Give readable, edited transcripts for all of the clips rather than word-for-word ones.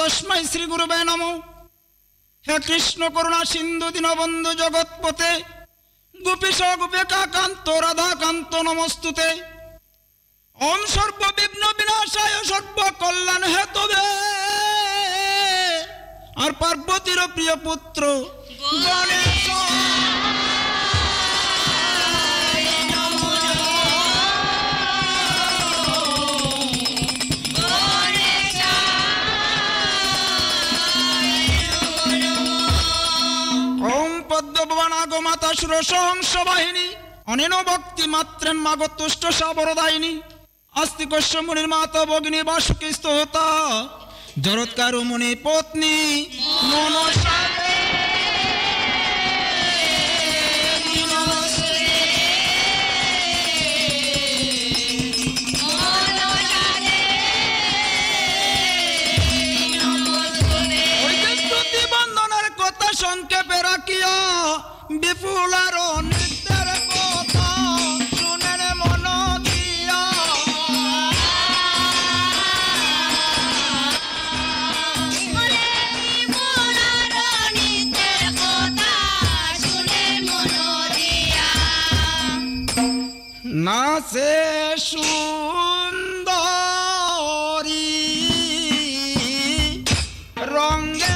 তস্मै শ্রী গুরুবে নমঃ। হে কৃষ্ণ করুণা সিন্ধু দীনবন্ধু জগৎপতে গোপীশ গোপিকা কান্ত রাধা কান্ত নমস্তুতে। ওম সর্ববিঘ্ন বিনাশায় সর্ব কল্যাণ হেতবে আর পার্বতীর প্রিয় পুত্র গণেশ। মাতা সুরসহংস বাহিনী অনেন ভক্তি মাত্রেন মাগো তুষ্ট সাবরদায়িনী আস্তিকস্য মুনির মাতা ভগিনী বাসুকি স্তোতা জরৎকার মুনি পত্নী মনসা। সংক্ষেপে রাখিয়া বিপুলার নৃত্যের কথা শুনেন মন দিয়া। নাচে সুন্দরী রঙ্গে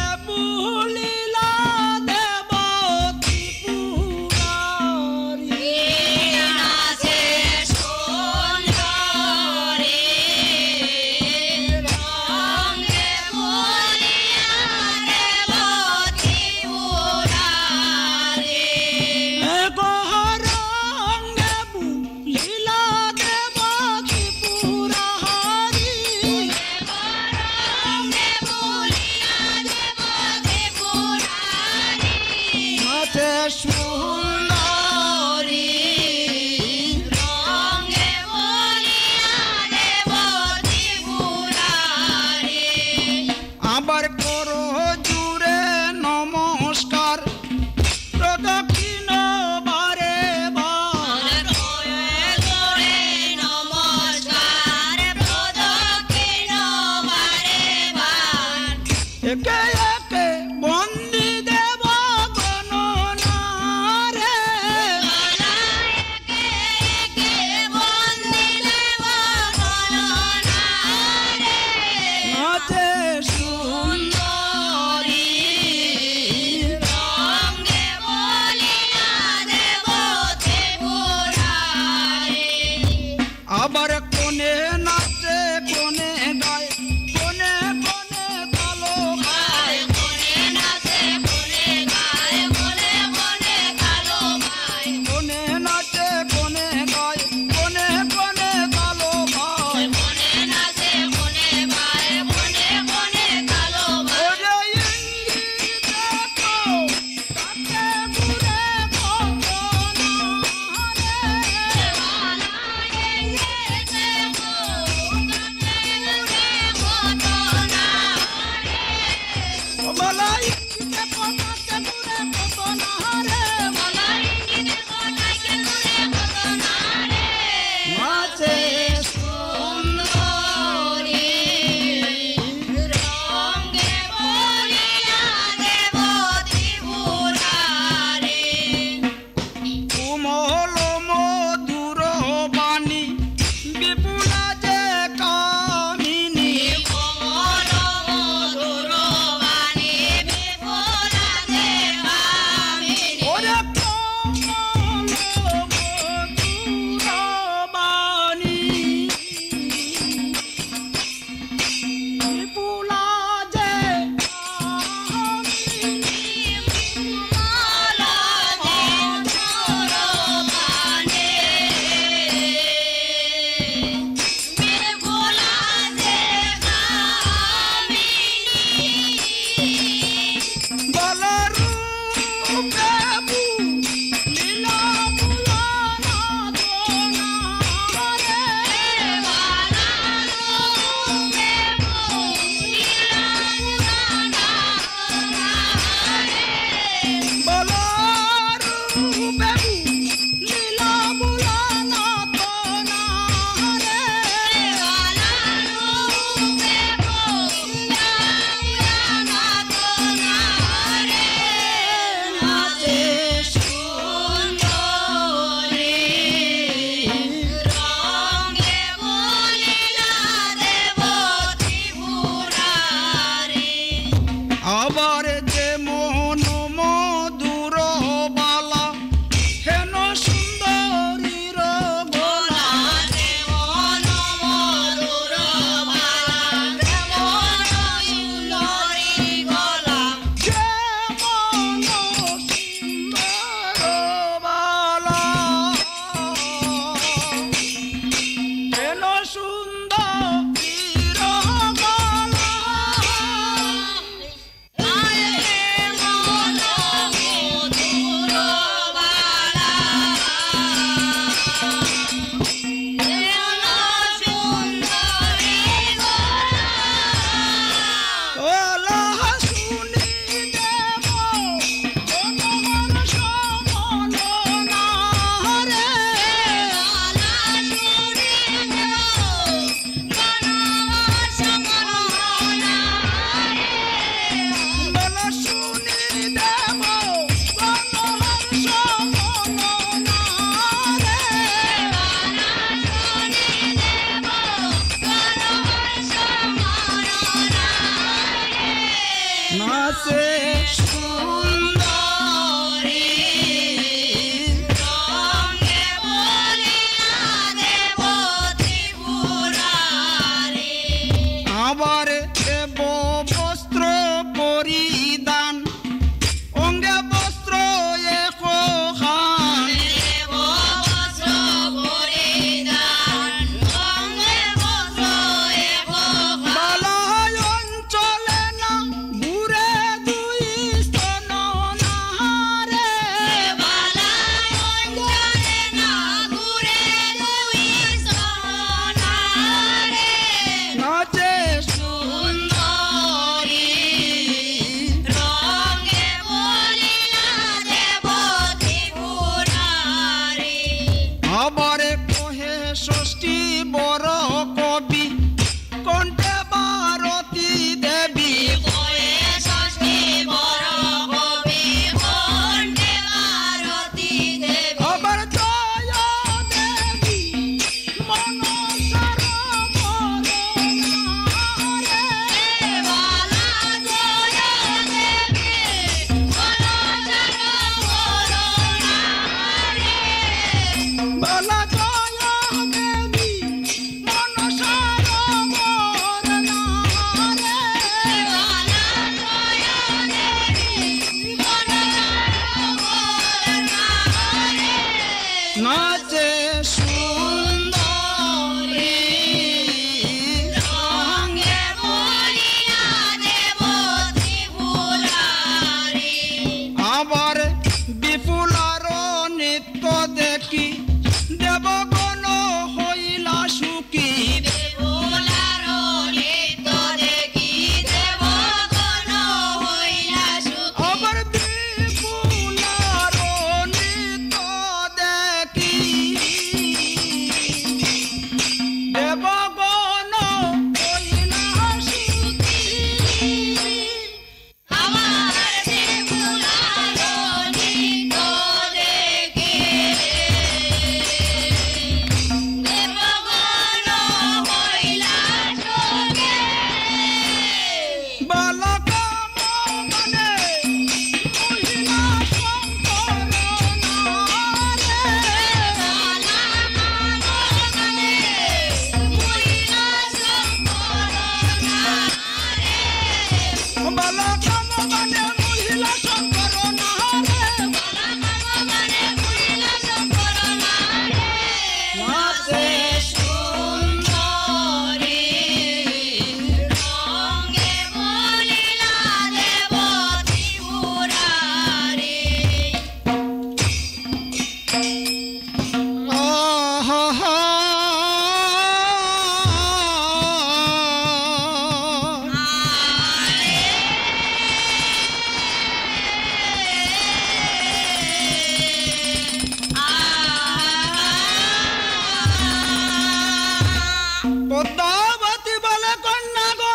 পদ্মাবতী বলে কন্যা গো,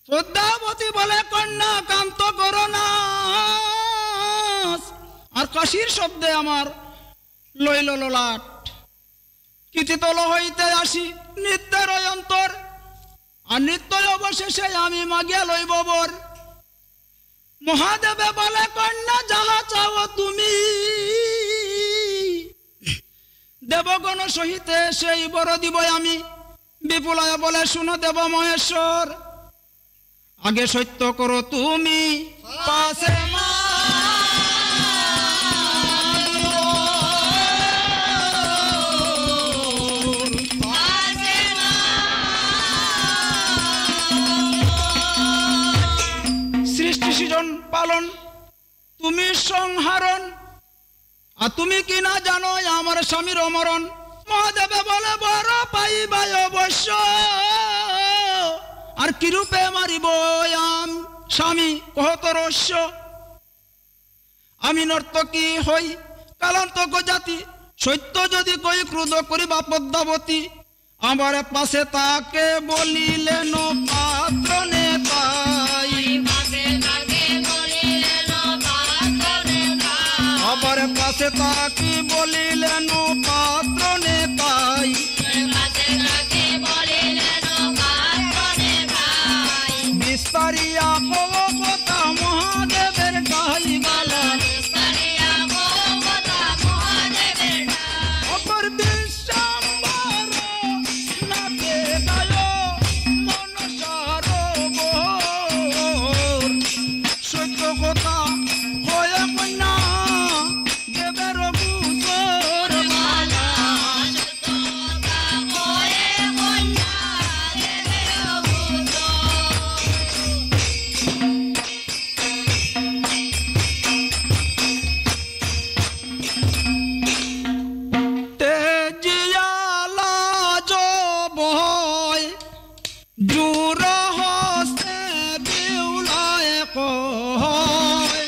পদ্মাবতী বলে কন্যা কান্ত করো না। আর কাশির শব্দে আমার লইল ললাট, কীর্তিতল হইতে আসি নিত্যের অন্তর, আর নিত্য অবশেষে আমি মাগিয়া লইব বর। মহাদেবে বলে কন্যা যাহা চাও তুমি, দেবগণ সহিতে সেই বর দিব আমি। বিপুলায় বলে শুনো দেব মহেশ্বর, আগে সত্য করো তুমি পাশে সৃজন পালন তুমি সংহারণ, আর তুমি কি না জানো আমার স্বামীর অমরণ। মহাদেবে বলে বড় পাইবাই অবশ্য, আর কিরূপে মারিব আম স্বামী কহত রস্য। আমি নর্তকী হই কালান্তক জাতি, সত্য যদি কই ক্রোধ করিবা পদ্মাবতী। আমার পাশে তাকে বলিলেন পাত্র নেতাই, আবার পাশে তাকে বলিলেন পাত্র নেতাই। বিস্তারিয়া কথা মহাদেবের ডাই গালা, অপর বিশ্বাম্বর নাচে গায় মনসার গোর। সত্য কথা হয়ে কন্যা দেবের বুঝর মালা, তেজিয়ালা জবয় জুর হস্তে বিউলায় কয়।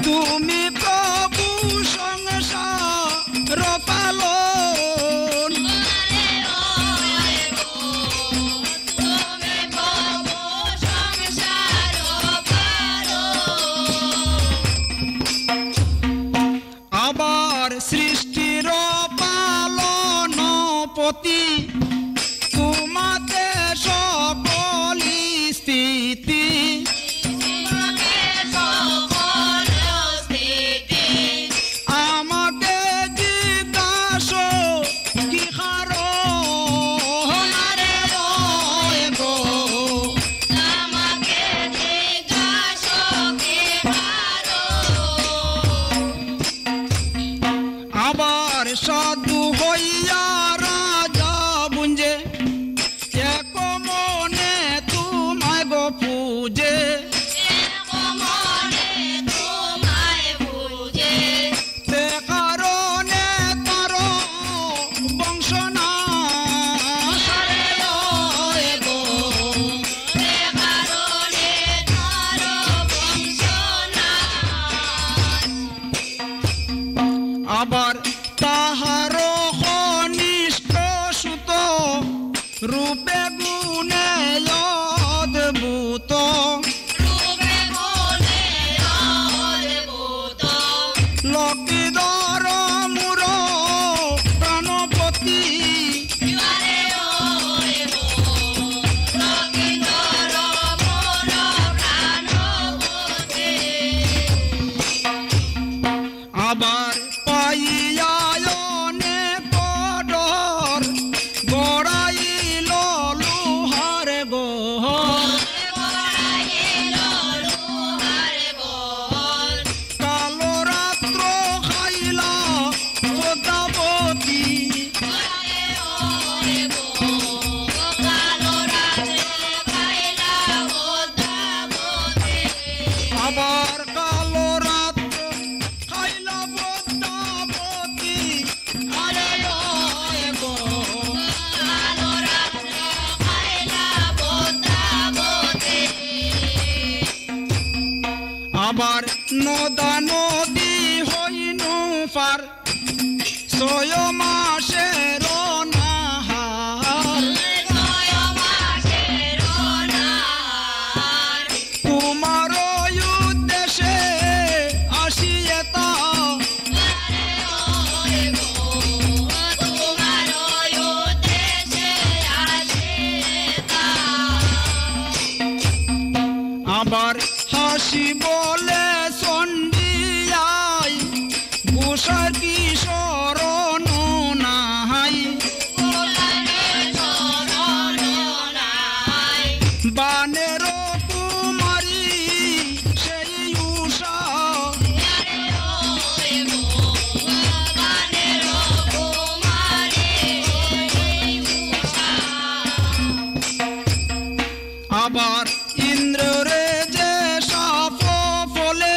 তুমি প্রভু সংসার পালন, আবার সৃষ্টির পালনপতি, তোমাতে সকলি স্থিতি। আমাকে জিজ্ঞাসা কি কারণ রে বয় গো, আবার সাধু হইয়া রাজা বুঞ্জে, এক মনে তোমায় গো পূজে। সে কারণে তার বংশ নাশ রে বয় গো, আবার তাহার কনিষ্ঠ সুত রূপে গুণে অদ্ভুত। লকিদর মূর প্রাণপতি, আবার পাইয়া আবার নদা নদী হইনু পার 6 মাসের নাহার তোমার উদ্দেশ্যে আসিয়ে তা আবার হাসি বলে সন্ধিয়াই গোসার কি শরণ নাই বানের কুমারী সেই উষা আবার ইন্দ্রে যে সাপ ফলে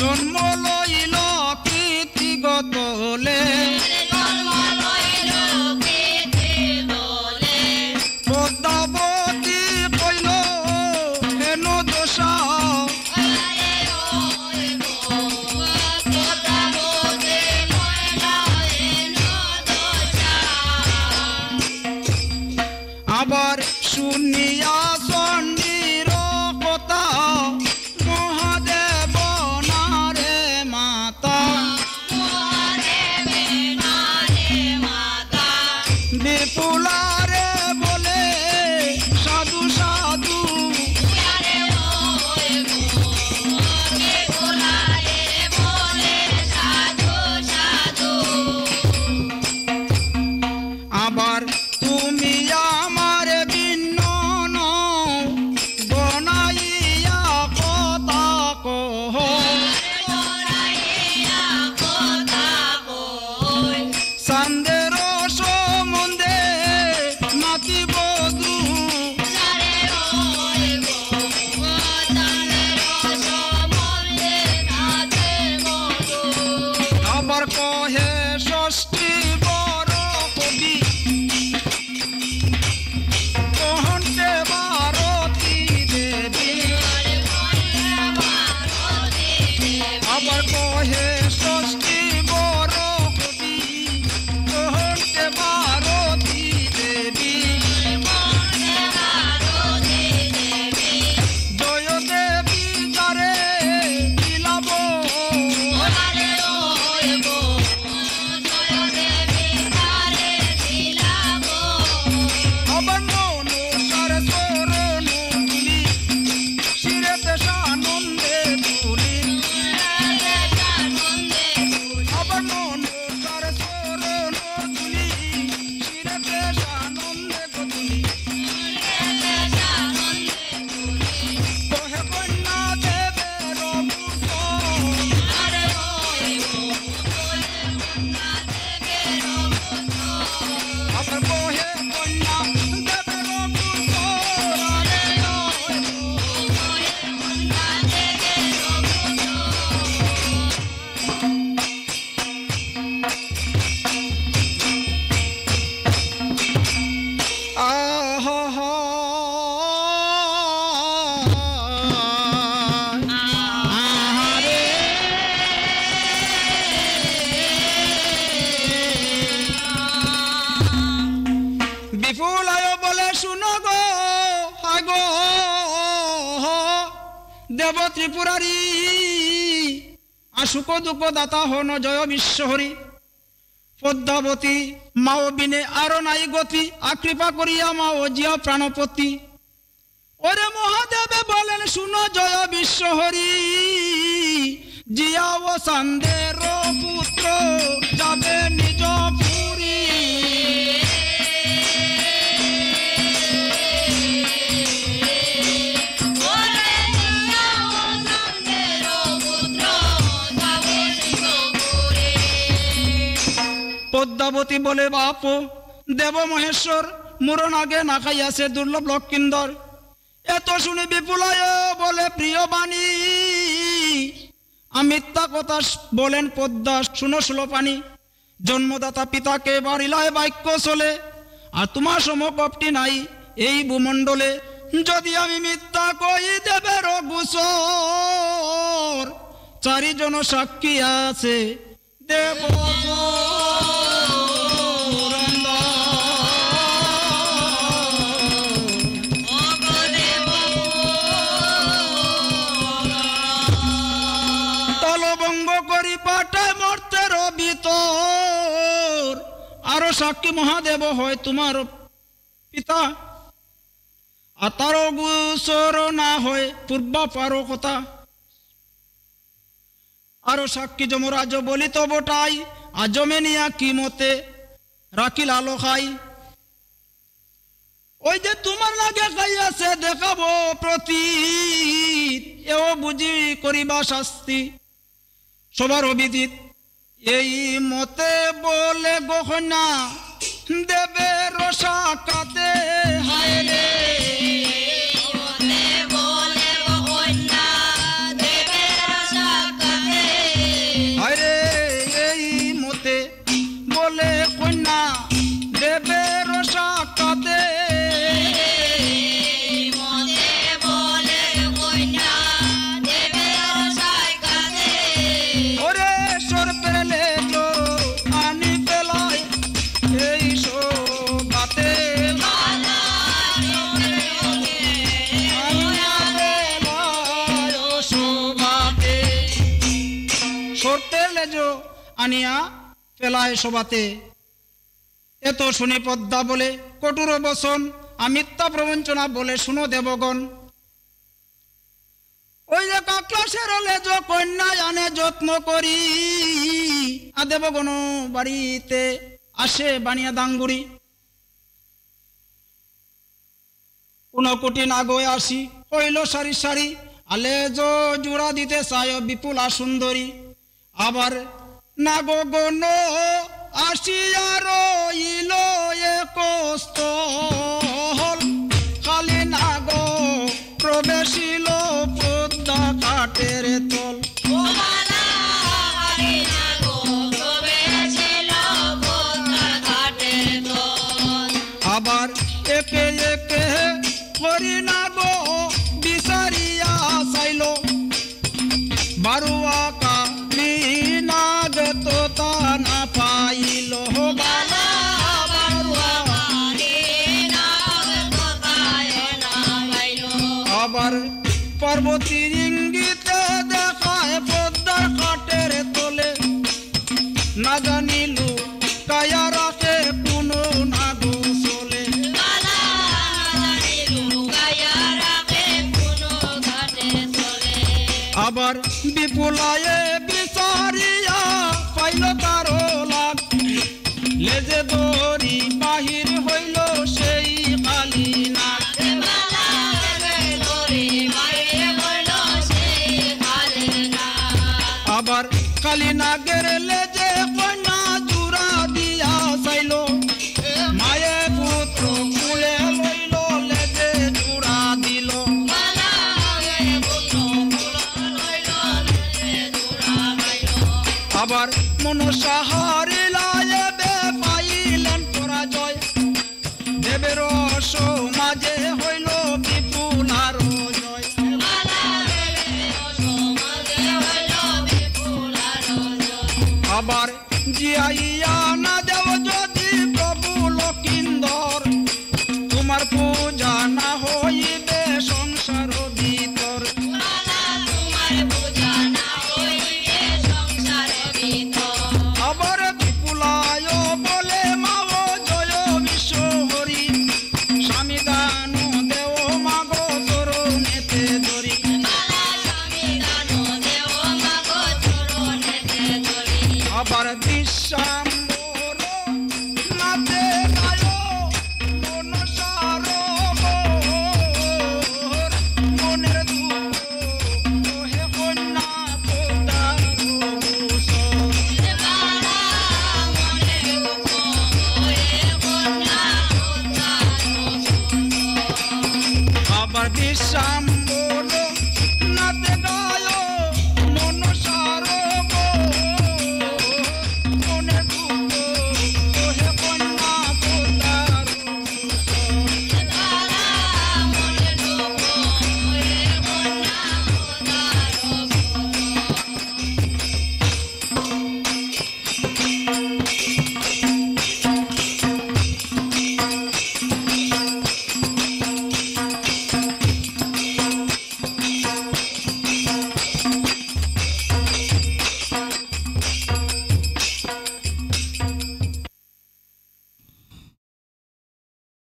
জন্ম লইল কীর্তিগত হলে পদ্মাবতী কইল হেন দশা আবার শুনিয়া চণ্ডীর কথা মহাদেব নারে মাতা বিপুলারে বলে সাধু সাধু আবার তুমি আমার ভিন্ন নও বনাইয়া কথা কহ চান্দের সম্বন্ধে নাতি বধূ আবার কহে ষষ্ঠী বড় কবি কহন্তে ভারতী দেবী আবার কহে ষষ্ঠী বড় কবি কহন্তে ভারতী দেবী জয় দেবী যারে বিলাব আবার মনুষ্যর চরণ তুলি শিরেতে সানন্দে তুলি আবার মনুষ্যর চরণ তুলি শিরেতে সানন্দে তুলি কহে কন্যা দেবের পুত্র আবার কহে কন্যা দেবের পুত্র বিপুলায় বলে শুনো গো আগো দেব ত্রিপুরারি আশুক দুঃখ দাতা হন জয় বিশ্বহরি পদ্মাবতী মাও বিনে আরো নাই গতি আকৃপা করিয়া মাও জিয়া প্রাণপতি ওরে মহাদেবে বলেন শুনো জয় বিশ্বহরি জিয়া ও চান্দের পুত্র যাবে নিজ পুরী পদ্মাবতী বলে বাপ দেব মহেশ্বর মুরন আগে না খাইয়াছে দুর্লভ লক্ষিন্দর এত শুনি বিপুলায় বলে প্রিয় বাণী মিথ্যা কথা বলেন পদ্মা শুনো সুলোপানি জন্মদাতা পিতাকে বাড়িলায় বাক্য চলে আর তোমার সমকপটি নাই এই ভূমণ্ডলে যদি আমি মিথ্যা কই দেবের গোসর, চারিজন সাক্ষী আছে দেব তলবঙ্গ করি পাঠায় মর্তের ভিতর, আরো সাক্ষী মহাদেব হয় তোমার পিতা, আর তারও গোসর না হয় পূর্বাপার কথা। আরো সাক্ষী যমরাজ বলিত বটাই, আজমে নিয়া কি মতে রাখিল আলো খাই। ওই যে তোমার লাগে খাইয়াছে দেখাবো প্রতি, এও বুঝি করিবা শাস্তি সবার অবিদিত। এই মতে বলে গহনা দেবে রসা কাতে হায় রে, হায় রে এই মতে বলে কন্যা দেবে রসা কাতে, ওরে সর পেলে আনি পেলায় এই সোগাতে, আনিয়া ফেলায় সবাতে। এত শুনি পদ্মা বলে কটুর বসন, মিথ্যা প্রবঞ্চনা বলে শুনো দেবগণ। ওই যে কাকলাসের লেজ কন্যা আনে যত্ন করি, দেবগণ বাড়িতে আসে বানিয়া দাঙ্গুরি। 15 কোটি নাগয় আসি হইল সারি সারি, আলেজ জোড়া দিতে চায় বিপুলা সুন্দরী। আবার নাগগণ আসিয়া রইল একস্থল, খালি নাগ প্রবেশিল পদ্মা ঘাটের তল। আবার একে একে করি নাগ বিচারিয়া চাইল, বারুয়া কালি নাগ তো তা না পাইল। আবার পার্বতীর ইঙ্গিতে দেখায় পদ্মার ঘাটের তলে, না জানিলু কায়া রাখে কোনো নাগ চলে। আবার বিপুলায়ে বিচারিয়া পাইল তারো লাগ, লেজে দড়ি বাহির হইল সেই কালী নাগ। আবার কালী নাগের লেজে কন্যা জুড়া দিয়া চাইল, মায়ে পুত্র কুলে লইল লেজে জুড়া দিল। আবার মনসা হারিলায় বে পাইলেন পরাজয়, দেবের সমাজে হইল বিপুলার জয়। আবার জিয়াইয়া না দেব যদি প্রভু লকিন্দর, তোমার পূজা না হইবে সংসার ভিতর। আবার বিপুলায় বলে মাও জয় বিশ্ব হরি, স্বামী দান দেও মাগো চরণেতে ধরি। আবার বিশ্বাম্বর নাতে গায় মনসার মনের দুঃখ হে কন্যা পদ্মার গোসর। আবার বিশ্বাম